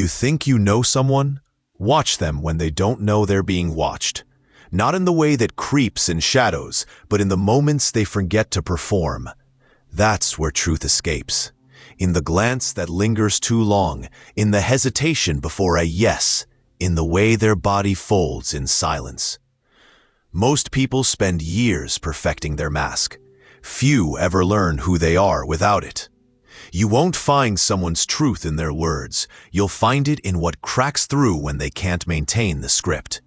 you think you know someone? Watch them when they don't know they're being watched. Not in the way that creeps in shadows, but in the moments they forget to perform. That's where truth escapes. In the glance that lingers too long, in the hesitation before a yes, in the way their body folds in silence. Most people spend years perfecting their mask. Few ever learn who they are without it. You won't find someone's truth in their words. You'll find it in what cracks through when they can't maintain the script.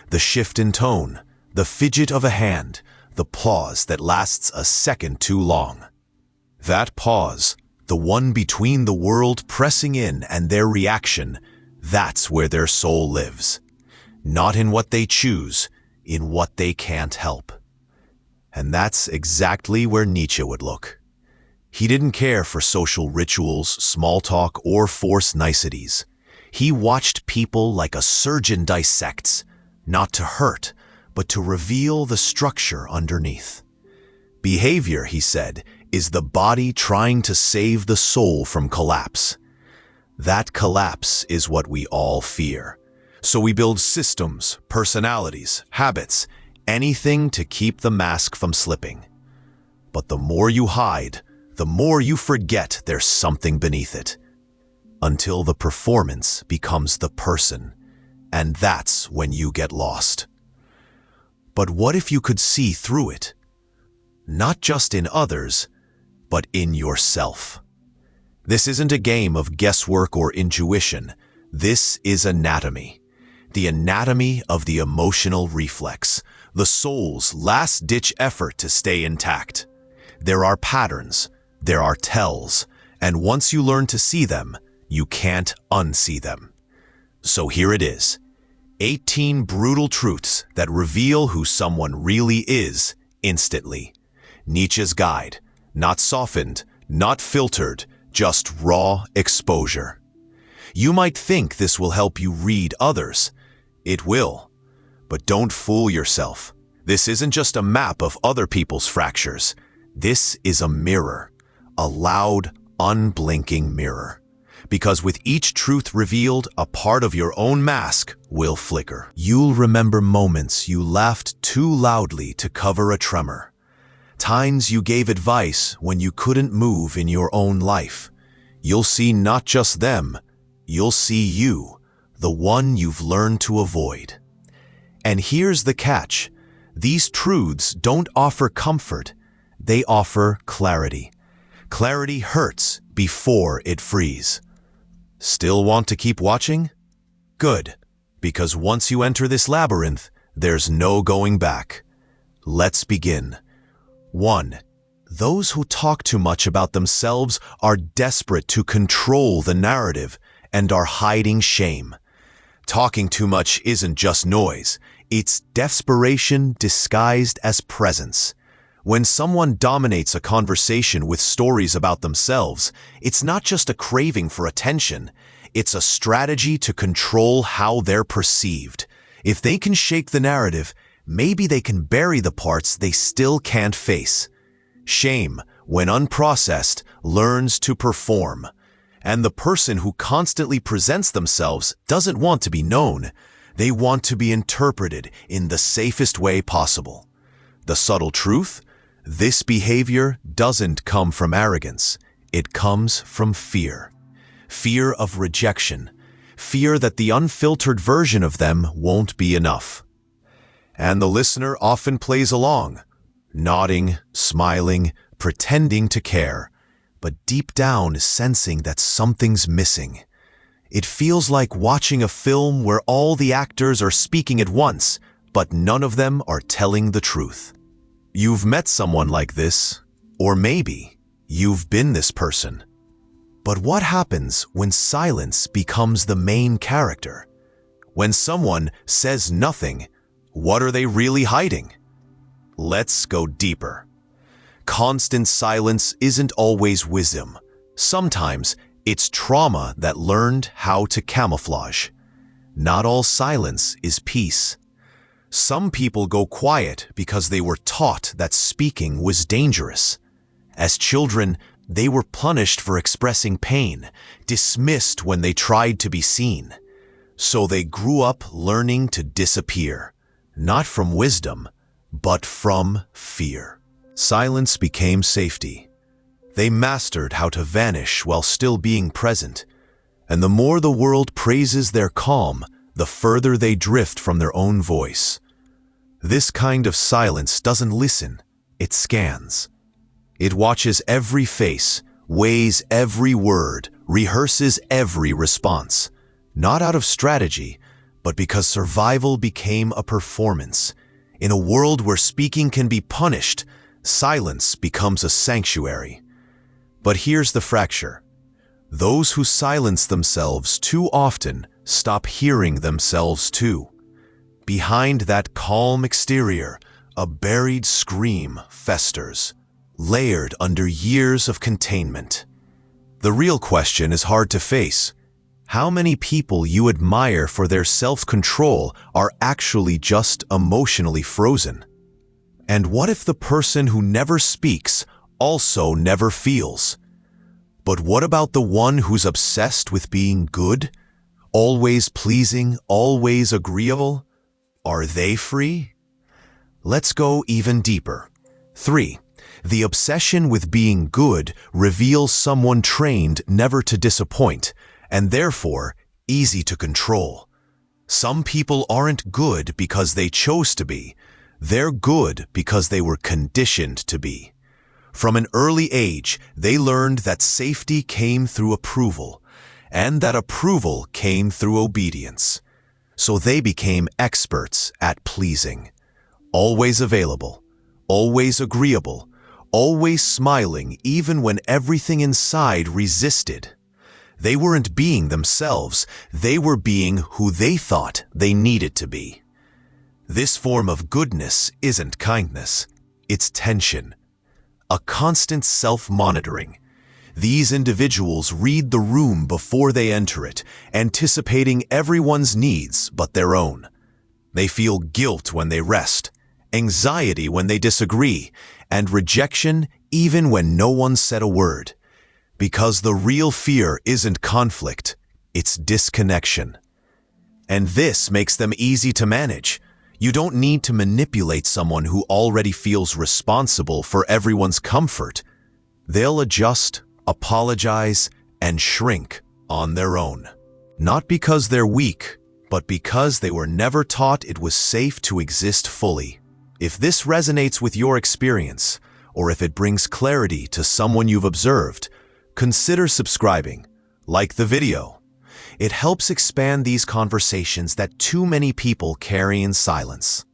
The shift in tone, the fidget of a hand, the pause that lasts a second too long. That pause, the one between the world pressing in and their reaction, that's where their soul lives. Not in what they choose, in what they can't help. And that's exactly where Nietzsche would look. He didn't care for social rituals, small talk, or forced niceties. He watched people like a surgeon dissects, not to hurt, but to reveal the structure underneath. Behavior, he said, is the body trying to save the soul from collapse. That collapse is what we all fear. So we build systems, personalities, habits, anything to keep the mask from slipping. But the more you hide, the more you forget there's something beneath it. Until the performance becomes the person, and that's when you get lost. But what if you could see through it? Not just in others, but in yourself. This isn't a game of guesswork or intuition. This is anatomy. The anatomy of the emotional reflex, the soul's last-ditch effort to stay intact. There are patterns, there are tells, and once you learn to see them, you can't unsee them. So here it is, 18 brutal truths that reveal who someone really is instantly. Nietzsche's guide, not softened, not filtered, just raw exposure. You might think this will help you read others. It will. But don't fool yourself. This isn't just a map of other people's fractures. This is a mirror, a loud, unblinking mirror. Because with each truth revealed, a part of your own mask will flicker. You'll remember moments you laughed too loudly to cover a tremor. Times you gave advice when you couldn't move in your own life. You'll see not just them, you'll see you, the one you've learned to avoid. And here's the catch. These truths don't offer comfort, they offer clarity. Clarity hurts before it frees. Still want to keep watching? Good, because once you enter this labyrinth, there's no going back. Let's begin. 1. Those who talk too much about themselves are desperate to control the narrative and are hiding shame. Talking too much isn't just noise, it's desperation disguised as presence. When someone dominates a conversation with stories about themselves, it's not just a craving for attention, it's a strategy to control how they're perceived. If they can shake the narrative, maybe they can bury the parts they still can't face. Shame, when unprocessed, learns to perform. And the person who constantly presents themselves doesn't want to be known. They want to be interpreted in the safest way possible. The subtle truth? This behavior doesn't come from arrogance. It comes from fear. Fear of rejection. Fear that the unfiltered version of them won't be enough. And the listener often plays along, nodding, smiling, pretending to care, but deep down sensing that something's missing. It feels like watching a film where all the actors are speaking at once, but none of them are telling the truth. You've met someone like this, or maybe you've been this person. But what happens when silence becomes the main character? When someone says nothing, what are they really hiding? Let's go deeper. Constant silence isn't always wisdom. Sometimes it's trauma that learned how to camouflage. Not all silence is peace. Some people go quiet because they were taught that speaking was dangerous. As children, they were punished for expressing pain, dismissed when they tried to be seen. So they grew up learning to disappear, not from wisdom, but from fear. Silence became safety. They mastered how to vanish while still being present, and the more the world praises their calm, the further they drift from their own voice. This kind of silence doesn't listen, it scans. It watches every face, weighs every word, rehearses every response, not out of strategy, but because survival became a performance. In a world where speaking can be punished, silence becomes a sanctuary. But here's the fracture. Those who silence themselves too often stop hearing themselves too. Behind that calm exterior, a buried scream festers, layered under years of containment. The real question is hard to face. How many people you admire for their self-control are actually just emotionally frozen? And what if the person who never speaks also never feels? But what about the one who's obsessed with being good? Always pleasing, always agreeable? Are they free? Let's go even deeper. 3. The obsession with being good reveals someone trained never to disappoint, and therefore easy to control. Some people aren't good because they chose to be. They're good because they were conditioned to be. From an early age, they learned that safety came through approval, and that approval came through obedience. So they became experts at pleasing. Always available, always agreeable, always smiling even when everything inside resisted. They weren't being themselves, they were being who they thought they needed to be. This form of goodness isn't kindness, it's tension. A constant self-monitoring. These individuals read the room before they enter it, anticipating everyone's needs but their own. They feel guilt when they rest, anxiety when they disagree, and rejection even when no one said a word. Because the real fear isn't conflict, it's disconnection. And this makes them easy to manage. You don't need to manipulate someone who already feels responsible for everyone's comfort. They'll adjust, apologize, and shrink on their own. Not because they're weak, but because they were never taught it was safe to exist fully. If this resonates with your experience, or if it brings clarity to someone you've observed, consider subscribing, like the video. It helps expand these conversations that too many people carry in silence.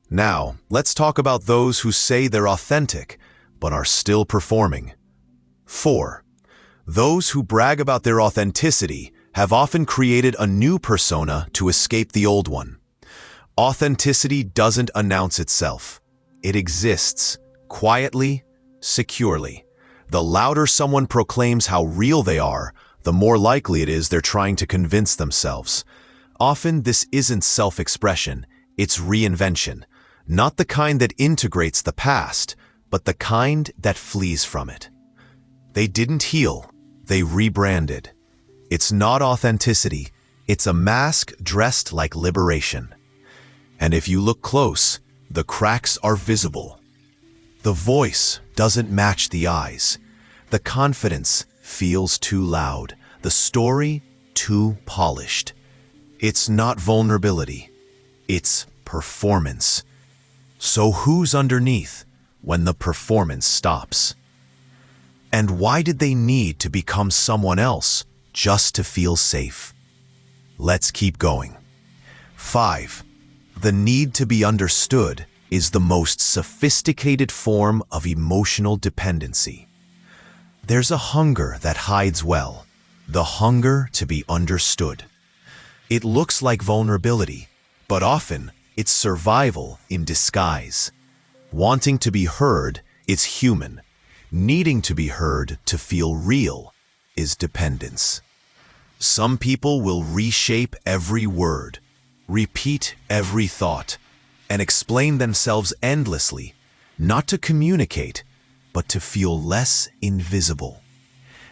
Now, let's talk about those who say they're authentic, but are still performing. 4. Those who brag about their authenticity have often created a new persona to escape the old one. Authenticity doesn't announce itself. It exists, quietly, securely. The louder someone proclaims how real they are, the more likely it is they're trying to convince themselves. Often this isn't self-expression, it's reinvention. Not the kind that integrates the past, but the kind that flees from it. They didn't heal, they rebranded. It's not authenticity, it's a mask dressed like liberation. And if you look close, the cracks are visible. The voice doesn't match the eyes. The confidence feels too loud. The story too polished. It's not vulnerability. It's performance. So who's underneath when the performance stops? And why did they need to become someone else just to feel safe? Let's keep going. 5. The need to be understood is the most sophisticated form of emotional dependency. There's a hunger that hides well, the hunger to be understood. It looks like vulnerability, but often it's survival in disguise. Wanting to be heard is human. Needing to be heard to feel real is dependence. Some people will reshape every word, repeat every thought, and explain themselves endlessly, not to communicate, but to feel less invisible.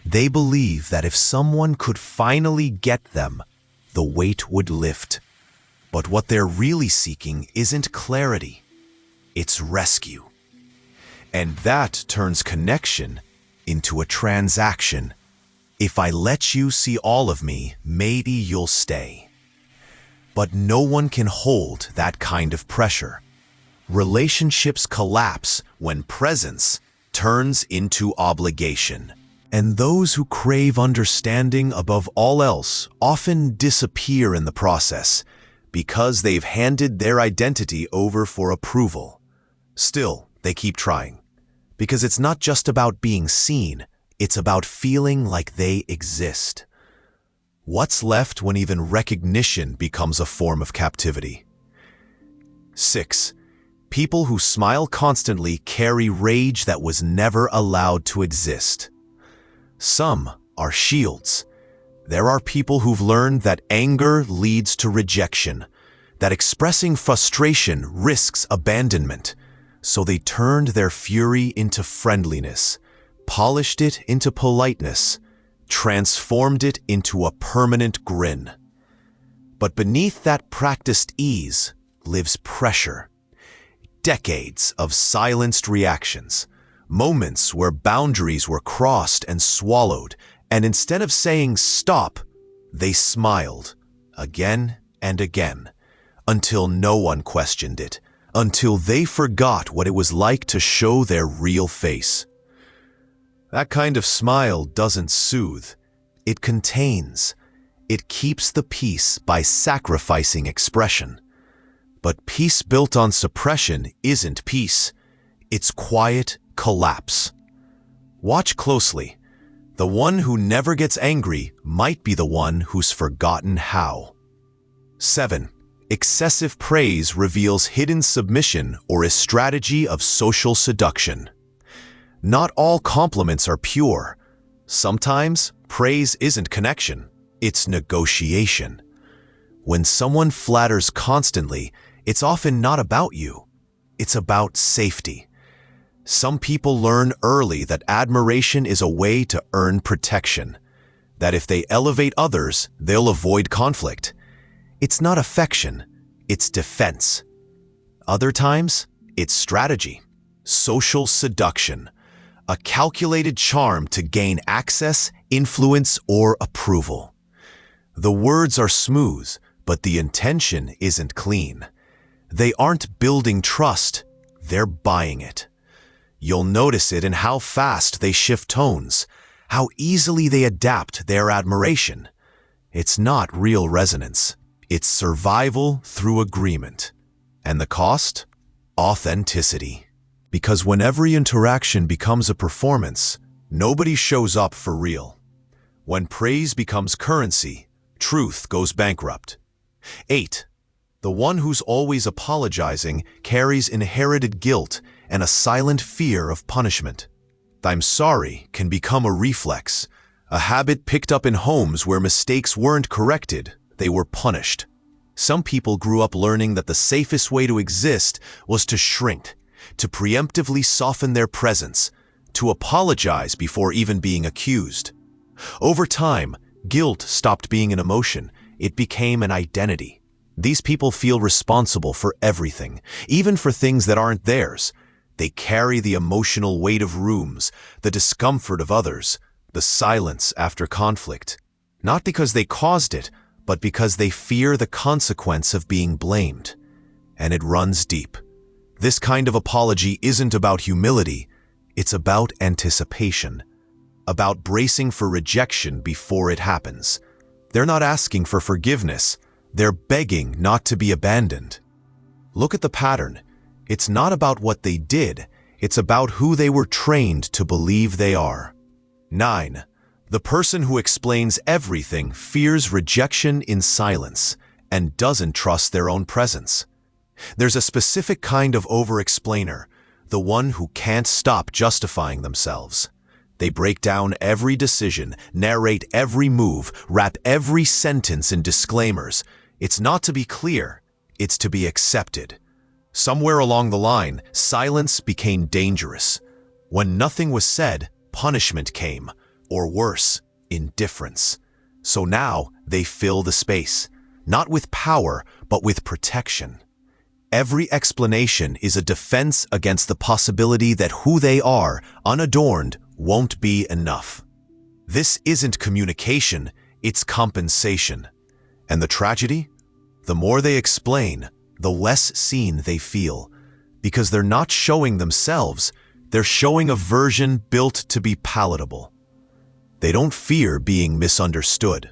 They believe that if someone could finally get them, the weight would lift. But what they're really seeking isn't clarity, it's rescue. And that turns connection into a transaction. If I let you see all of me, maybe you'll stay. But no one can hold that kind of pressure. Relationships collapse when presence turns into obligation. And those who crave understanding above all else often disappear in the process because they've handed their identity over for approval. Still, they keep trying. Because it's not just about being seen, it's about feeling like they exist. What's left when even recognition becomes a form of captivity? 6. People who smile constantly carry rage that was never allowed to exist. Some are shields. There are people who've learned that anger leads to rejection, that expressing frustration risks abandonment, so they turned their fury into friendliness, polished it into politeness, transformed it into a permanent grin. But beneath that practiced ease lives pressure. Decades of silenced reactions, moments where boundaries were crossed and swallowed, and instead of saying stop, they smiled again and again, until no one questioned it, until they forgot what it was like to show their real face. That kind of smile doesn't soothe, it contains. It keeps the peace by sacrificing expression. But peace built on suppression isn't peace, it's quiet collapse. Watch closely. The one who never gets angry might be the one who's forgotten how. 7. Excessive praise reveals hidden submission or a strategy of social seduction. Not all compliments are pure. Sometimes praise isn't connection, it's negotiation. When someone flatters constantly, it's often not about you, it's about safety. Some people learn early that admiration is a way to earn protection, that if they elevate others, they'll avoid conflict. It's not affection, it's defense. Other times, it's strategy, social seduction, a calculated charm to gain access, influence, or approval. The words are smooth, but the intention isn't clean. They aren't building trust, they're buying it. You'll notice it in how fast they shift tones, how easily they adapt their admiration. It's not real resonance. It's survival through agreement. And the cost? Authenticity. Because when every interaction becomes a performance, nobody shows up for real. When praise becomes currency, truth goes bankrupt. 8. The one who's always apologizing carries inherited guilt and a silent fear of punishment. "I'm sorry" can become a reflex, a habit picked up in homes where mistakes weren't corrected, they were punished. Some people grew up learning that the safest way to exist was to shrink, to preemptively soften their presence, to apologize before even being accused. Over time, guilt stopped being an emotion, it became an identity. These people feel responsible for everything, even for things that aren't theirs. They carry the emotional weight of rooms, the discomfort of others, the silence after conflict. Not because they caused it, but because they fear the consequence of being blamed. And it runs deep. This kind of apology isn't about humility, it's about anticipation, about bracing for rejection before it happens. They're not asking for forgiveness, they're begging not to be abandoned. Look at the pattern. It's not about what they did, it's about who they were trained to believe they are. 9. The person who explains everything fears rejection in silence and doesn't trust their own presence. There's a specific kind of over-explainer, the one who can't stop justifying themselves. They break down every decision, narrate every move, wrap every sentence in disclaimers. It's not to be clear, it's to be accepted. Somewhere along the line, silence became dangerous. When nothing was said, punishment came, or worse, indifference. So now they fill the space, not with power, but with protection. Every explanation is a defense against the possibility that who they are, unadorned, won't be enough. This isn't communication, it's compensation. And the tragedy? The more they explain, the less seen they feel. Because they're not showing themselves, they're showing a version built to be palatable. They don't fear being misunderstood.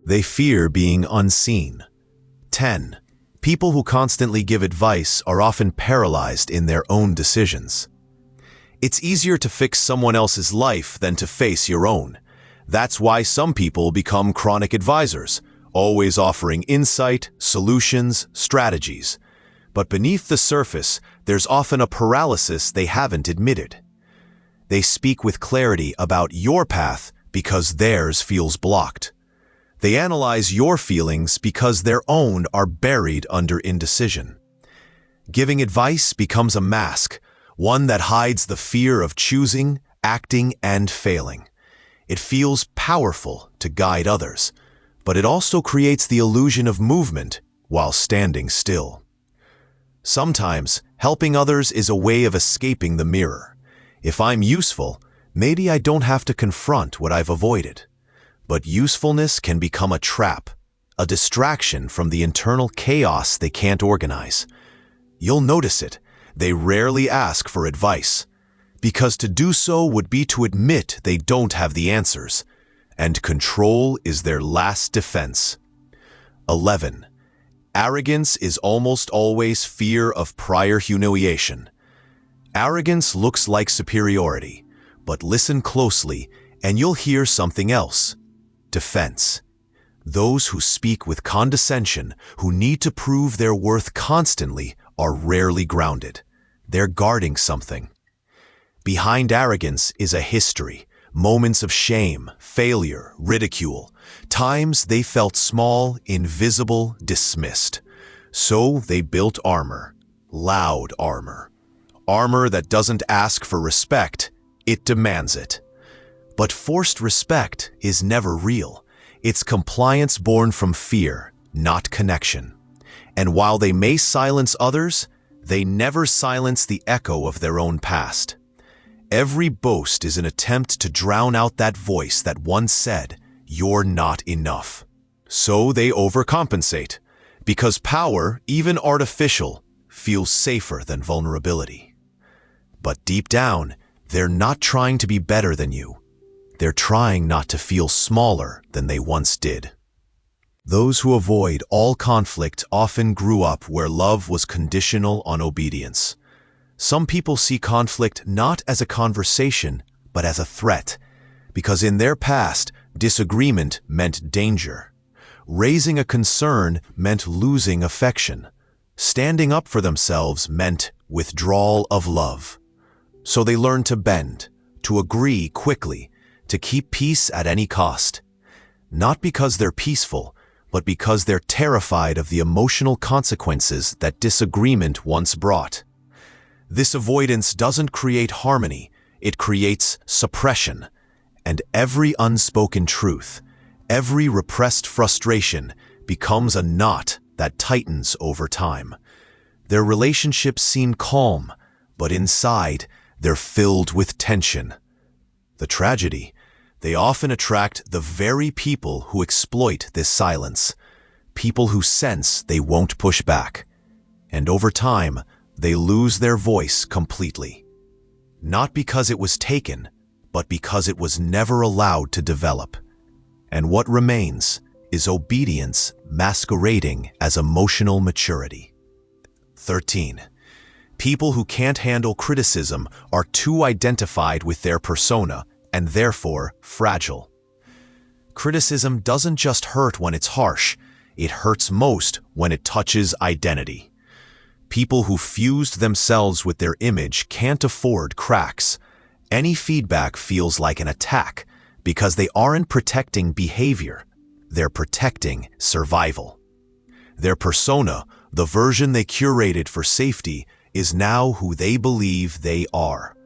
They fear being unseen. 10. People who constantly give advice are often paralyzed in their own decisions. It's easier to fix someone else's life than to face your own. That's why some people become chronic advisors, always offering insight, solutions, strategies. But beneath the surface, there's often a paralysis they haven't admitted. They speak with clarity about your path because theirs feels blocked. They analyze your feelings because their own are buried under indecision. Giving advice becomes a mask, one that hides the fear of choosing, acting, and failing. It feels powerful to guide others, but it also creates the illusion of movement while standing still. Sometimes, helping others is a way of escaping the mirror. If I'm useful, maybe I don't have to confront what I've avoided. But usefulness can become a trap, a distraction from the internal chaos they can't organize. You'll notice it. They rarely ask for advice, because to do so would be to admit they don't have the answers, and control is their last defense. 11. Arrogance is almost always fear of prior humiliation. Arrogance looks like superiority, but listen closely and you'll hear something else. Defense. Those who speak with condescension, who need to prove their worth constantly, are rarely grounded. They're guarding something. Behind arrogance is a history, moments of shame, failure, ridicule, times they felt small, invisible, dismissed. So they built armor, loud armor. Armor that doesn't ask for respect, it demands it. But forced respect is never real. It's compliance born from fear, not connection. And while they may silence others, they never silence the echo of their own past. Every boast is an attempt to drown out that voice that once said, "You're not enough." So they overcompensate, because power, even artificial, feels safer than vulnerability. But deep down, they're not trying to be better than you. They're trying not to feel smaller than they once did. Those who avoid all conflict often grew up where love was conditional on obedience. Some people see conflict not as a conversation, but as a threat, because in their past, disagreement meant danger. Raising a concern meant losing affection. Standing up for themselves meant withdrawal of love. So they learned to bend, to agree quickly, to keep peace at any cost. Not because they're peaceful, but because they're terrified of the emotional consequences that disagreement once brought. This avoidance doesn't create harmony, it creates suppression. And every unspoken truth, every repressed frustration becomes a knot that tightens over time. Their relationships seem calm, but inside, they're filled with tension. The tragedy, they often attract the very people who exploit this silence, people who sense they won't push back. And over time, they lose their voice completely. Not because it was taken, but because it was never allowed to develop. And what remains is obedience masquerading as emotional maturity. 13. People who can't handle criticism are too identified with their persona and therefore fragile. Criticism doesn't just hurt when it's harsh, it hurts most when it touches identity. People who fused themselves with their image can't afford cracks. Any feedback feels like an attack because they aren't protecting behavior, they're protecting survival. Their persona, the version they curated for safety, is now who they believe they are.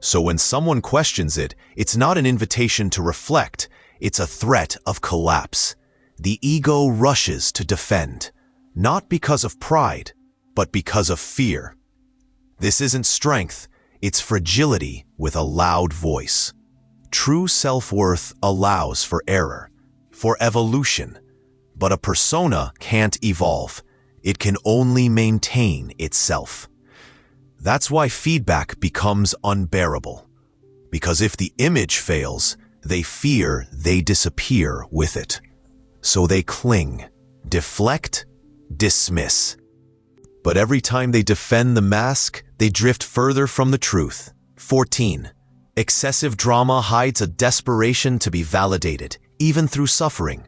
So when someone questions it, it's not an invitation to reflect, it's a threat of collapse. The ego rushes to defend, not because of pride, but because of fear. This isn't strength, it's fragility with a loud voice. True self-worth allows for error, for evolution, but a persona can't evolve. It can only maintain itself. That's why feedback becomes unbearable. Because if the image fails, they fear they disappear with it. So they cling, deflect, dismiss. But every time they defend the mask, they drift further from the truth. 14. Excessive drama hides a desperation to be validated, even through suffering.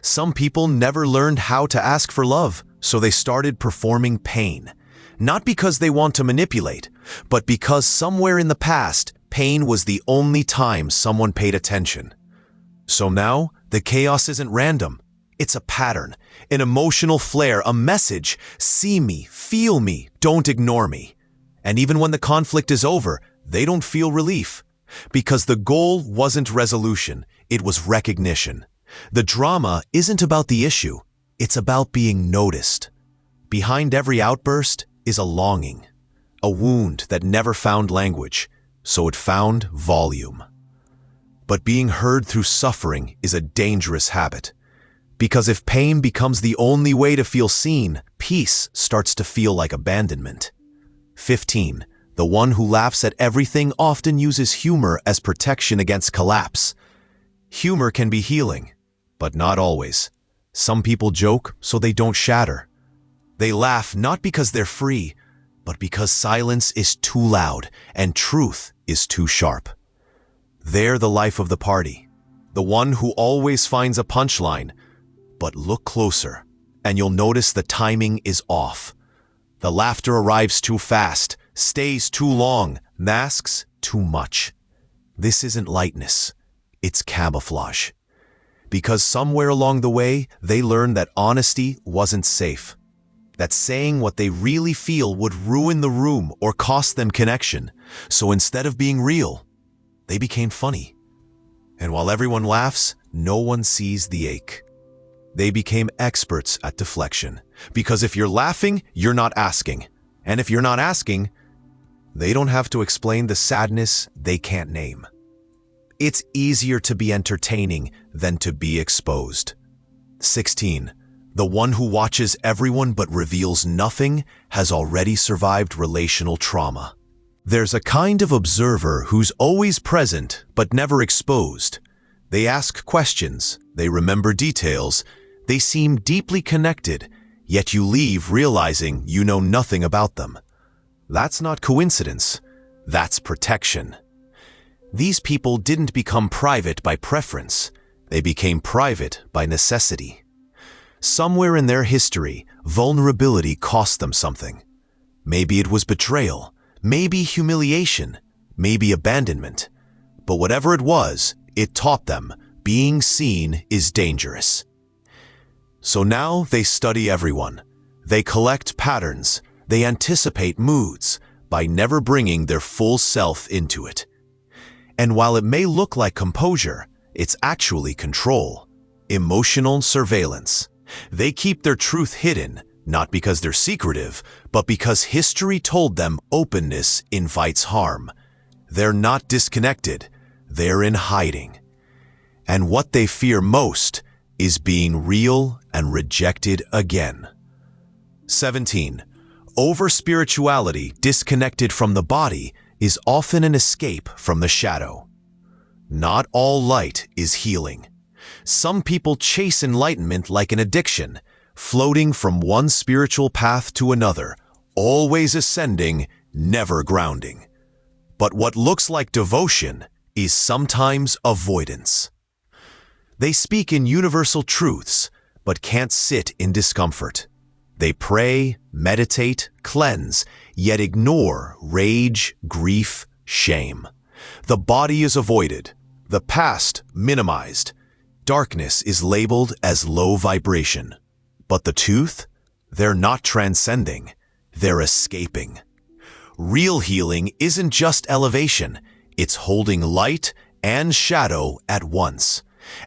Some people never learned how to ask for love, so they started performing pain. Not because they want to manipulate, but because somewhere in the past, pain was the only time someone paid attention. So now, the chaos isn't random. It's a pattern, an emotional flare, a message. See me, feel me, don't ignore me. And even when the conflict is over, they don't feel relief. Because the goal wasn't resolution, it was recognition. The drama isn't about the issue, it's about being noticed. Behind every outburst is a longing, a wound that never found language, so it found volume. But being heard through suffering is a dangerous habit. Because if pain becomes the only way to feel seen, peace starts to feel like abandonment. 15. The one who laughs at everything often uses humor as protection against collapse. Humor can be healing, but not always. Some people joke so they don't shatter. They laugh not because they're free, but because silence is too loud and truth is too sharp. They're the life of the party, the one who always finds a punchline. But look closer, and you'll notice the timing is off. The laughter arrives too fast, stays too long, masks too much. This isn't lightness, it's camouflage. Because somewhere along the way, they learned that honesty wasn't safe. That saying what they really feel would ruin the room or cost them connection. So instead of being real, they became funny. And while everyone laughs, no one sees the ache. They became experts at deflection. Because if you're laughing, you're not asking. And if you're not asking, they don't have to explain the sadness they can't name. It's easier to be entertaining than to be exposed. 16. The one who watches everyone but reveals nothing has already survived relational trauma. There's a kind of observer who's always present but never exposed. They ask questions, they remember details, they seem deeply connected, yet you leave realizing you know nothing about them. That's not coincidence, that's protection. These people didn't become private by preference, they became private by necessity. Somewhere in their history, vulnerability cost them something. Maybe it was betrayal, maybe humiliation, maybe abandonment. But whatever it was, it taught them being seen is dangerous. So now they study everyone. They collect patterns. They anticipate moods by never bringing their full self into it. And while it may look like composure, it's actually control, emotional surveillance. They keep their truth hidden, not because they're secretive, but because history told them openness invites harm. They're not disconnected, they're in hiding. And what they fear most is being real and rejected again. 17. Over-spirituality disconnected from the body is often an escape from the shadow. Not all light is healing. Some people chase enlightenment like an addiction, floating from one spiritual path to another, always ascending, never grounding. But what looks like devotion is sometimes avoidance. They speak in universal truths, but can't sit in discomfort. They pray, meditate, cleanse, yet ignore rage, grief, shame. The body is avoided, the past minimized. Darkness is labeled as low vibration. But the truth? They're not transcending, they're escaping. Real healing isn't just elevation, it's holding light and shadow at once.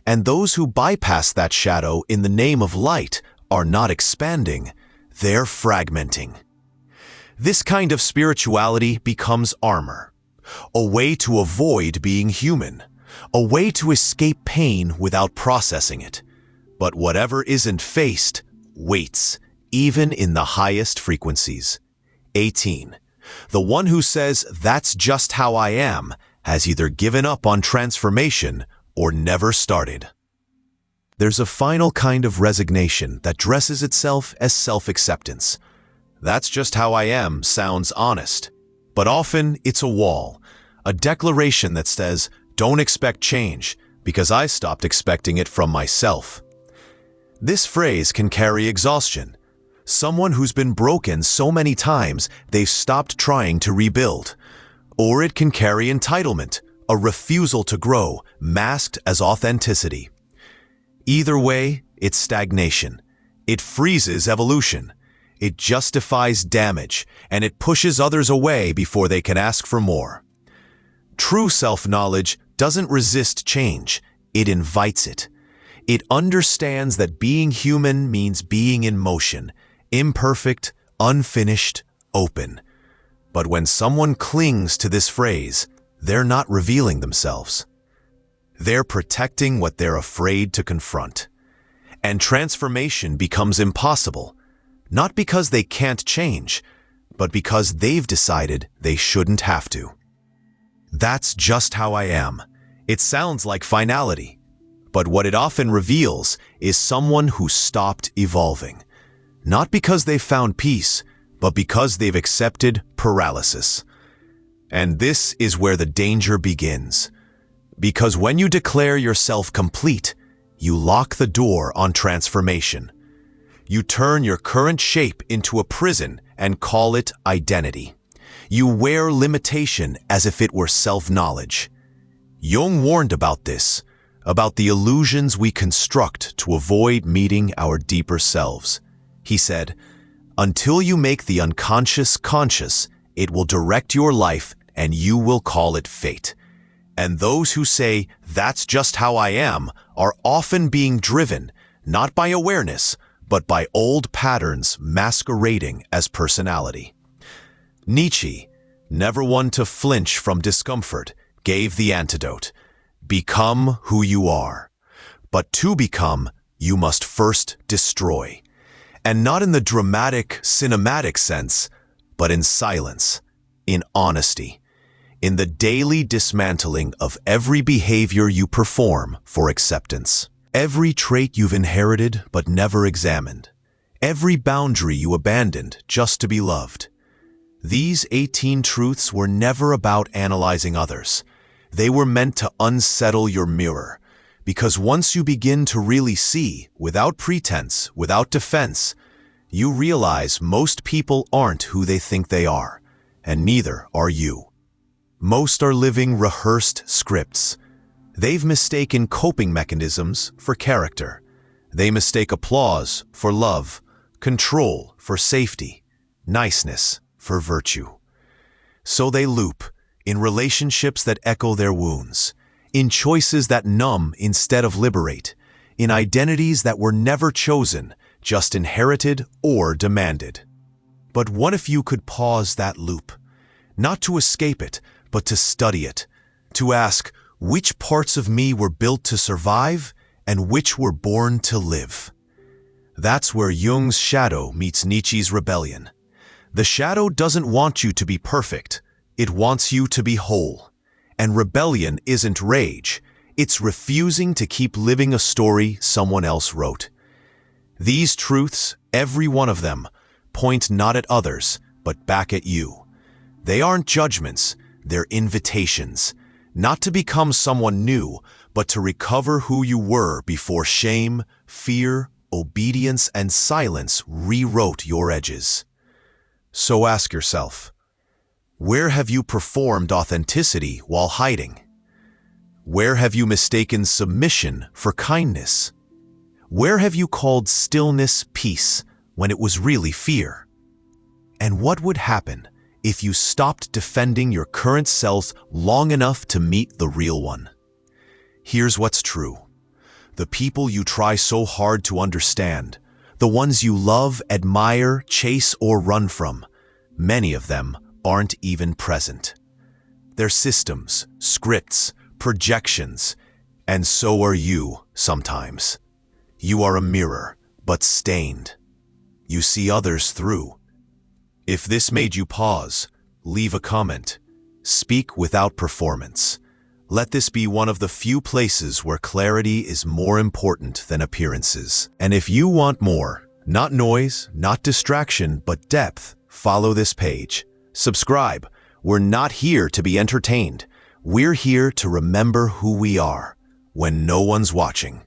And those who bypass that shadow in the name of light are not expanding, they're fragmenting. This kind of spirituality becomes armor, a way to avoid being human, a way to escape pain without processing it. But whatever isn't faced, waits, even in the highest frequencies. 18. The one who says, "That's just how I am," has either given up on transformation or never started. There's a final kind of resignation that dresses itself as self-acceptance. "That's just how I am" sounds honest, but often it's a wall, a declaration that says, "Don't expect change, because I stopped expecting it from myself." This phrase can carry exhaustion. Someone who's been broken so many times they've stopped trying to rebuild. Or it can carry entitlement, a refusal to grow, masked as authenticity. Either way, it's stagnation. It freezes evolution. It justifies damage, and it pushes others away before they can ask for more. True self-knowledge doesn't resist change, it invites it. It understands that being human means being in motion, imperfect, unfinished, open. But when someone clings to this phrase, they're not revealing themselves. They're protecting what they're afraid to confront. And transformation becomes impossible, not because they can't change, but because they've decided they shouldn't have to. "That's just how I am." It sounds like finality, but what it often reveals is someone who stopped evolving. Not because they've found peace, but because they've accepted paralysis. And this is where the danger begins. Because when you declare yourself complete, you lock the door on transformation. You turn your current shape into a prison and call it identity. You wear limitation as if it were self-knowledge. Jung warned about this, about the illusions we construct to avoid meeting our deeper selves. He said, "Until you make the unconscious conscious, it will direct your life and you will call it fate." And those who say, "That's just how I am," are often being driven, not by awareness, but by old patterns masquerading as personality. Nietzsche, never one to flinch from discomfort, gave the antidote. Become who you are. But to become, you must first destroy. And not in the dramatic, cinematic sense, but in silence, in honesty, in the daily dismantling of every behavior you perform for acceptance. Every trait you've inherited but never examined. Every boundary you abandoned just to be loved. These 18 truths were never about analyzing others. They were meant to unsettle your mirror, because once you begin to really see, without pretense, without defense, you realize most people aren't who they think they are, and neither are you. Most are living rehearsed scripts. They've mistaken coping mechanisms for character. They mistake applause for love, control for safety, niceness for virtue. So they loop, in relationships that echo their wounds, in choices that numb instead of liberate, in identities that were never chosen, just inherited or demanded. But what if you could pause that loop? Not to escape it, but to study it, to ask, which parts of me were built to survive and which were born to live? That's where Jung's shadow meets Nietzsche's rebellion. The shadow doesn't want you to be perfect. It wants you to be whole. And rebellion isn't rage. It's refusing to keep living a story someone else wrote. These truths, every one of them, point not at others, but back at you. They aren't judgments, they're invitations. Not to become someone new, but to recover who you were before shame, fear, obedience, and silence rewrote your edges. So ask yourself, where have you performed authenticity while hiding? Where have you mistaken submission for kindness? Where have you called stillness peace when it was really fear? And what would happen if you stopped defending your current self long enough to meet the real one. Here's what's true. The people you try so hard to understand, the ones you love, admire, chase, or run from, many of them aren't even present. They're systems, scripts, projections, and so are you sometimes. You are a mirror, but stained. You see others through. If this made you pause, leave a comment. Speak without performance. Let this be one of the few places where clarity is more important than appearances. And if you want more, not noise, not distraction, but depth, follow this page. Subscribe. We're not here to be entertained. We're here to remember who we are when no one's watching.